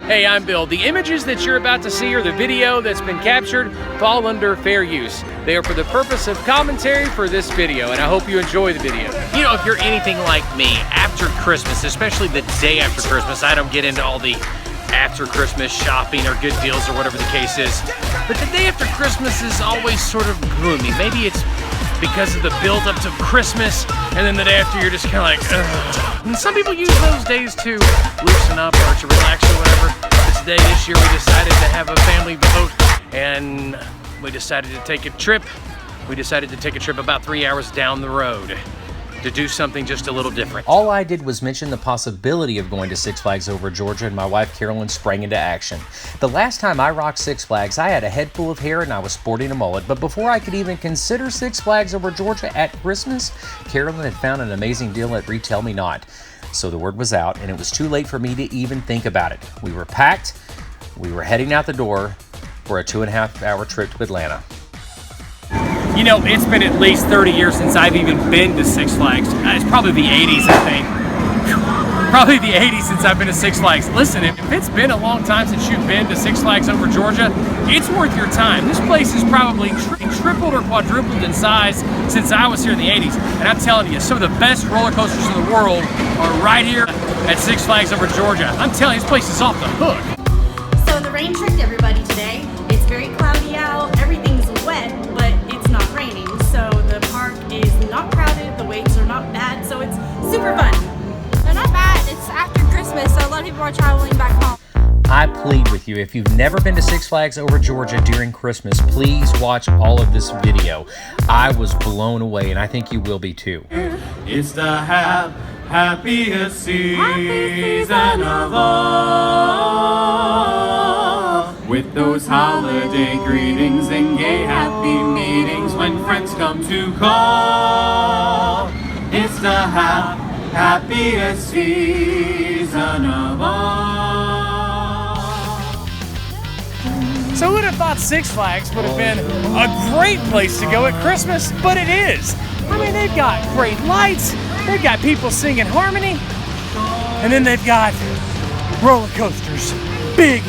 Hey, I'm Bill. The images that you're about to see or the video that's been captured fall under fair use. They are for the purpose of commentary for this video, and I hope you enjoy the video. You know, if you're anything like me, after Christmas, especially the day after Christmas, I don't get into all the after Christmas shopping or good deals or whatever the case is. But the day after Christmas is always sort of gloomy. Maybe it's because of the build up to Christmas, and then the day after you're just kind of like, ugh. And some people use those days to loosen up or to relax or whatever. This year we decided to have a family vote, and we decided to take a trip. We decided to take a trip about 3 hours down the road to do something just a little different. All I did was mention the possibility of going to Six Flags Over Georgia, and my wife Carolyn sprang into action. The last time I rocked Six Flags, I had a head full of hair and I was sporting a mullet, but before I could even consider Six Flags Over Georgia at Christmas, Carolyn had found an amazing deal at Retailmenot. So the word was out, and it was too late for me to even think about it. We were packed, we were heading out the door for a 2.5-hour trip to Atlanta. You know, it's been at least 30 years since I've even been to Six Flags. It's probably the 80s, I think. Probably the 80s since I've been to Six Flags. Listen, if it's been a long time since you've been to Six Flags Over Georgia, it's worth your time. This place is probably tripled or quadrupled in size since I was here in the 80s. And I'm telling you, some of the best roller coasters in the world are right here at Six Flags Over Georgia. I'm telling you, this place is off the hook. So the rain tricked everybody today. It's very cloudy out, everything's wet, but it's not raining. So the park is not crowded, the waits are not bad, so it's super fun. They're not bad. It's after Christmas, so a lot of people are traveling back home. I plead with you, if you've never been to Six Flags Over Georgia during Christmas, please watch all of this video. I was blown away, and I think you will be too. It's the happiest season of all, with those holiday greetings and gay happy meetings when friends come to call. It's the happiest season of all. So who would have thought Six Flags would have been a great place to go at Christmas? But it is. I mean, they've got great lights, they've got people singing harmony, and then they've got roller coasters. Big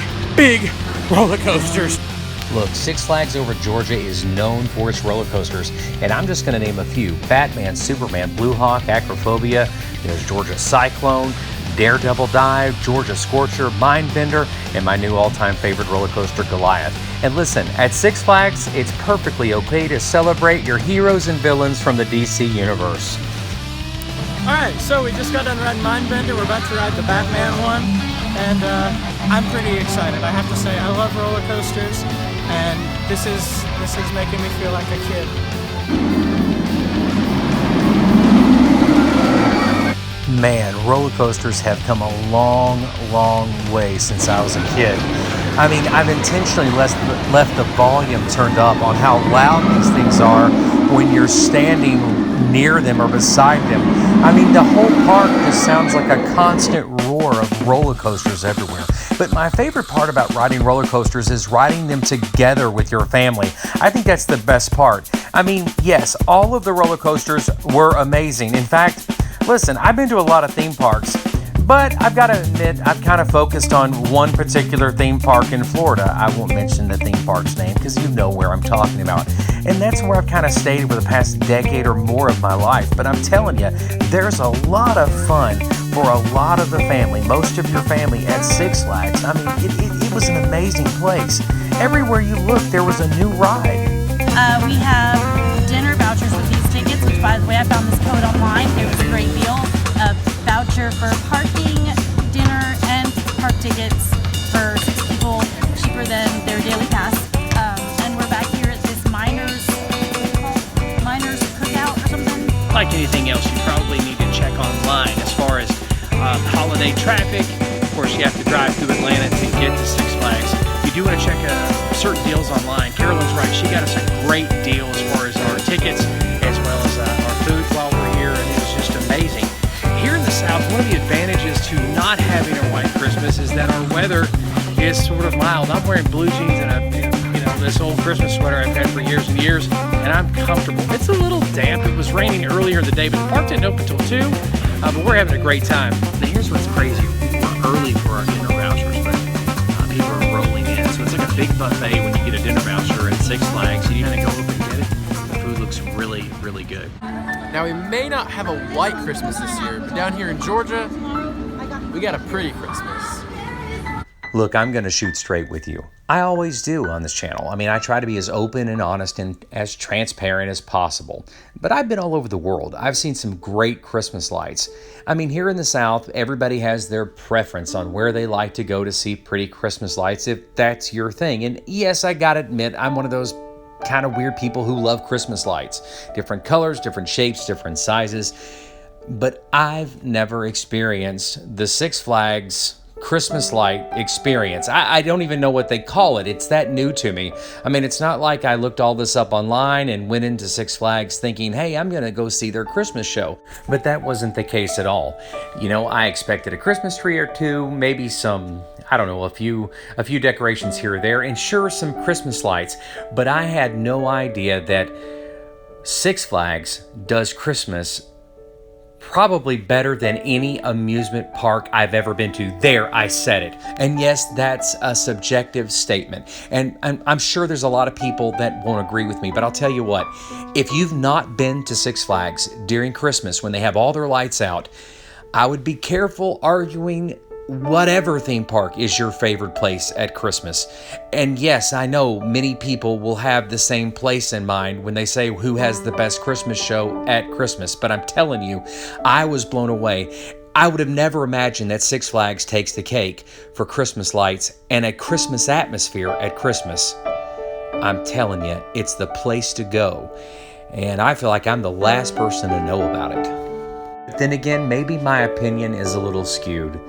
roller coasters. Look, Six Flags Over Georgia is known for its roller coasters, and I'm just going to name a few. Batman, Superman, Blue Hawk, Acrophobia, there's Georgia Cyclone, Daredevil Dive, Georgia Scorcher, Mindbender, and my new all-time favorite roller coaster, Goliath. And listen, at Six Flags, it's perfectly okay to celebrate your heroes and villains from the DC universe. Alright, so we just got done riding Mindbender. We're about to ride the Batman one, and I'm pretty excited. I have to say, I love roller coasters, and this is making me feel like a kid. Man, roller coasters have come a long way since I was a kid. I mean, I've intentionally left the volume turned up on how loud these things are when you're standing near them or beside them. I mean, the whole park just sounds like a constant roar of roller coasters everywhere. But my favorite part about riding roller coasters is riding them together with your family. I think that's the best part. I mean, yes, all of the roller coasters were amazing. In fact, listen, I've been to a lot of theme parks, but I've got to admit, I've kind of focused on one particular theme park in Florida. I won't mention the theme park's name because you know where I'm talking about. And that's where I've kind of stayed over the past decade or more of my life. But I'm telling you, there's a lot of fun for a lot of the family, most of your family at Six Flags. I mean, it was an amazing place. Everywhere you looked, there was a new ride. We have dinner vouchers with these tickets, which by the way, I found this code online. It was a great deal. A voucher for parking, dinner, and park tickets for 6 people, cheaper than their daily pass. And we're back here at this miners cookout or something. Like anything else, you probably need to check online as far as holiday traffic. Of course, you have to drive through Atlanta to get to Six Flags. You do want to check certain deals online. Carolyn's right. She got us a great deal as far as our tickets as well as our food while we're here, and it was just amazing. Here in the South, one of the advantages to not having a white Christmas is that our weather is sort of mild. I'm wearing blue jeans and this old Christmas sweater I've had for years and years, and I'm comfortable. It's a little damp. It was raining earlier in the day, but the park didn't open until 2, but we're having a great time. Now here's what's crazy. We're early for our dinner vouchers, but buffet when you get a dinner voucher at Six Flags. You kind of go up and get it. The food looks really, really good. Now, we may not have a white Christmas this year, but down here in Georgia, we got a pretty Christmas. Look, I'm going to shoot straight with you. I always do on this channel. I mean, I try to be as open and honest and as transparent as possible. But I've been all over the world. I've seen some great Christmas lights. I mean, here in the South, everybody has their preference on where they like to go to see pretty Christmas lights, if that's your thing. And yes, I gotta admit, I'm one of those kind of weird people who love Christmas lights. Different colors, different shapes, different sizes. But I've never experienced the Six Flags Christmas light experience. I don't even know what they call it. It's that new to me. I mean, it's not like I looked all this up online and went into Six Flags thinking, hey, I'm gonna go see their Christmas show. But that wasn't the case at all. You know, I expected a Christmas tree or two, maybe some, I don't know, a few decorations here or there, and sure, some Christmas lights. But I had no idea that Six Flags does Christmas probably better than any amusement park I've ever been to. There, I said it. And yes, that's a subjective statement. And I'm sure there's a lot of people that won't agree with me, but I'll tell you what, if you've not been to Six Flags during Christmas when they have all their lights out, I would be careful arguing whatever theme park is your favorite place at Christmas. And yes, I know many people will have the same place in mind when they say who has the best Christmas show at Christmas, but I'm telling you, I was blown away. I would have never imagined that Six Flags takes the cake for Christmas lights and a Christmas atmosphere at Christmas. I'm telling you, it's the place to go. And I feel like I'm the last person to know about it. But then again, maybe my opinion is a little skewed.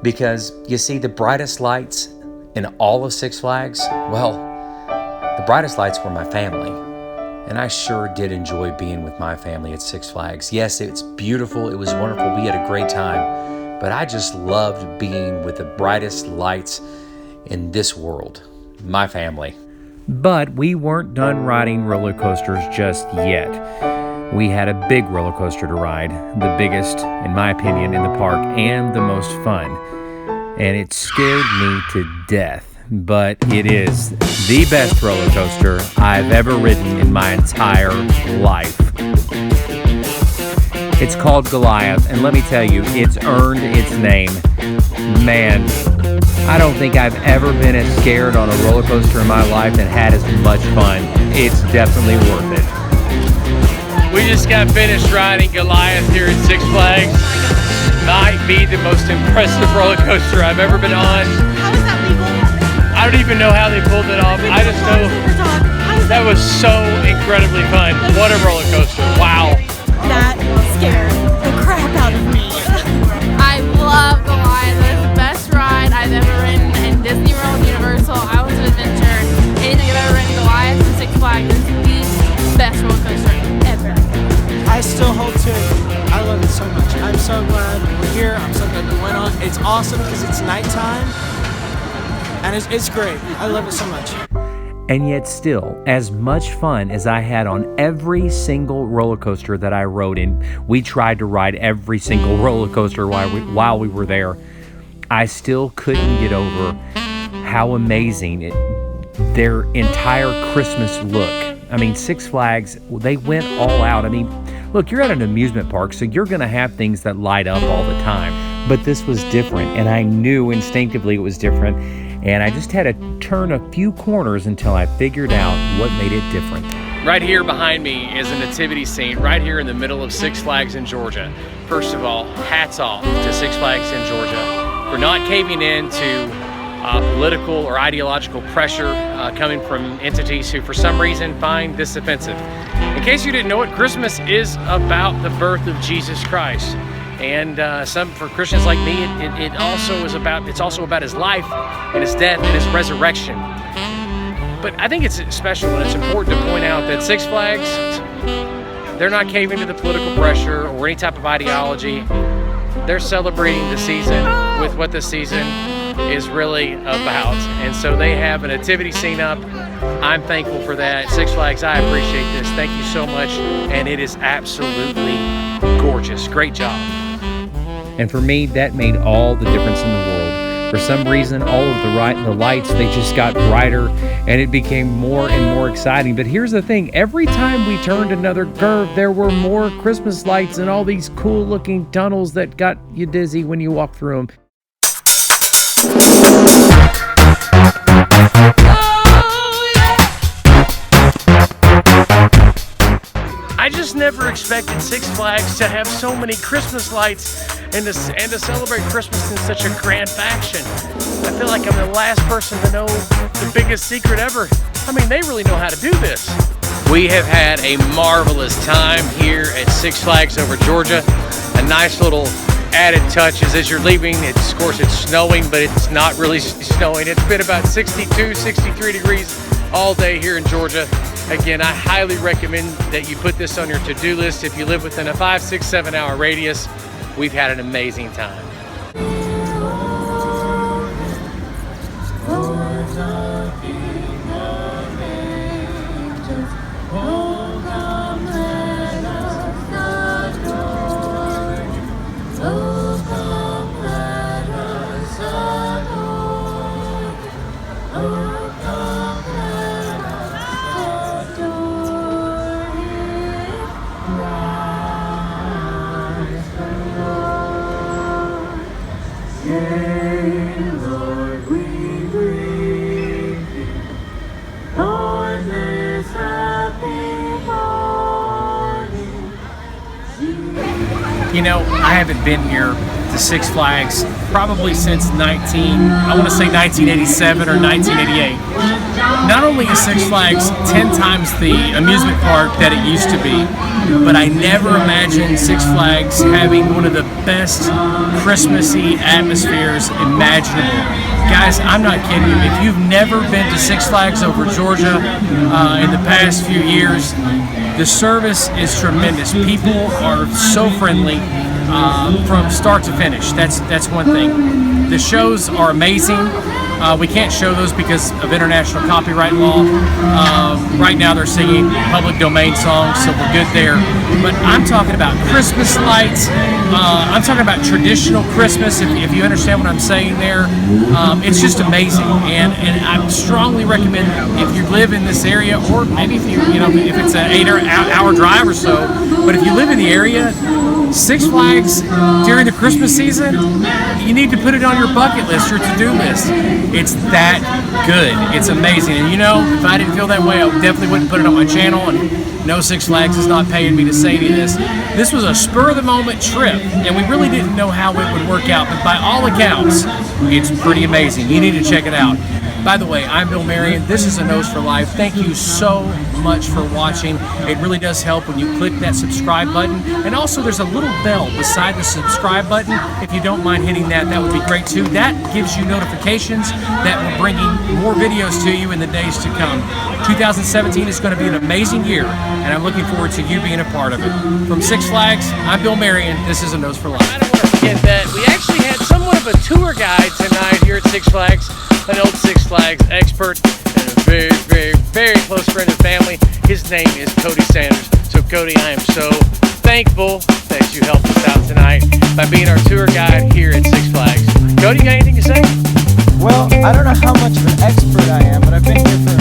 Because, you see, the brightest lights in all of Six Flags, well, the brightest lights were my family. And I sure did enjoy being with my family at Six Flags. Yes, it's beautiful, it was wonderful, we had a great time. But I just loved being with the brightest lights in this world, my family. But we weren't done riding roller coasters just yet. We had a big roller coaster to ride, the biggest, in my opinion, in the park and the most fun. And it scared me to death, but it is the best roller coaster I've ever ridden in my entire life. It's called Goliath, and let me tell you, it's earned its name. Man, I don't think I've ever been as scared on a roller coaster in my life and had as much fun. It's definitely worth it. We just got finished riding Goliath here at Six Flags. Might be the most impressive roller coaster I've ever been on. How is that legal? I don't even know how they pulled it off. I just know that was so incredibly fun. What a roller coaster. Wow. That scared the crap out of me. I love Goliath. It's the best ride I've ever ridden in Disney World, Universal. I was an adventure. Anything I've ever ridden, Goliath and Six Flags is the best roller coaster ever. I still hold to it. I love it so much. I'm so glad we're here. I'm so glad we went on. It's awesome because it's nighttime. And it's great. I love it so much. And yet still, as much fun as I had on every single roller coaster that I rode in, we tried to ride every single roller coaster while we were there, I still couldn't get over how amazing their entire Christmas look. I mean, Six Flags, they went all out. I mean, look, you're at an amusement park, so you're going to have things that light up all the time. But this was different, and I knew instinctively it was different. And I just had to turn a few corners until I figured out what made it different. Right here behind me is a nativity scene, right here in the middle of Six Flags in Georgia. First of all, hats off to Six Flags in Georgia for not caving in to political or ideological pressure coming from entities who for some reason find this offensive. In case you didn't know it, Christmas is about the birth of Jesus Christ. And for Christians like me, it's also about his life and his death and his resurrection. But I think it's special and it's important to point out that Six Flags, they're not caving to the political pressure or any type of ideology. They're celebrating the season with what the season is really about. And so they have a nativity scene up. I'm thankful for that. Six Flags, I appreciate this. Thank you so much. And it is absolutely gorgeous. Great job. And for me, that made all the difference in the world For some reason, all of the lights, they just got brighter, and it became more and more exciting. But here's the thing, every time we turned another curve, there were more Christmas lights and all these cool looking tunnels that got you dizzy when you walked through them. I just never expected Six Flags to have so many Christmas lights and to celebrate Christmas in such a grand fashion. I feel like I'm the last person to know the biggest secret ever. I mean, they really know how to do this. We have had a marvelous time here at Six Flags over Georgia. A nice little added touch is as you're leaving, of course it's snowing, but it's not really snowing. It's been about 62, 63 degrees all day here in Georgia. Again, I highly recommend that you put this on your to-do list if you live within a 5, 6, 7 hour radius. We've had an amazing time. You know, I haven't been here to Six Flags probably since 1987 or 1988. Not only is Six Flags 10 times the amusement park that it used to be, but I never imagined Six Flags having one of the best Christmassy atmospheres imaginable. Guys, I'm not kidding you. If you've never been to Six Flags over Georgia in the past few years, the service is tremendous. People are so friendly from start to finish. That's one thing. The shows are amazing. We can't show those because of international copyright law. Right now they're singing public domain songs, so we're good there. But I'm talking about Christmas lights. I'm talking about traditional Christmas, if you understand what I'm saying there. It's just amazing, and I strongly recommend if you live in this area, or maybe if if it's an 8-hour drive or so, but if you live in the area, Six Flags during the Christmas season, you need to put it on your bucket list, your to-do list. It's that good. It's amazing. And if I didn't feel that way, I definitely wouldn't put it on my channel. And no, Six Flags is not paying me to say any of this. This was a spur-of-the-moment trip, and we really didn't know how it would work out. But by all accounts, it's pretty amazing. You need to check it out. By the way, I'm Bill Marion. This is A Nose for Life. Thank you so much for watching. It really does help when you click that subscribe button. And also, there's a little bell beside the subscribe button. If you don't mind hitting that, that would be great too. That gives you notifications that will bring more videos to you in the days to come. 2017 is going to be an amazing year, and I'm looking forward to you being a part of it. From Six Flags, I'm Bill Marion. This is A Nose for Life. I don't want to forget that we actually had somewhat of a tour guide tonight here at Six Flags. An old Six Flags expert and a very, very, very close friend of the family. His name is Cody Sanders. So Cody, I am so thankful that you helped us out tonight by being our tour guide here at Six Flags. Cody, you got anything to say? Well, I don't know how much of an expert I am, but I've been here for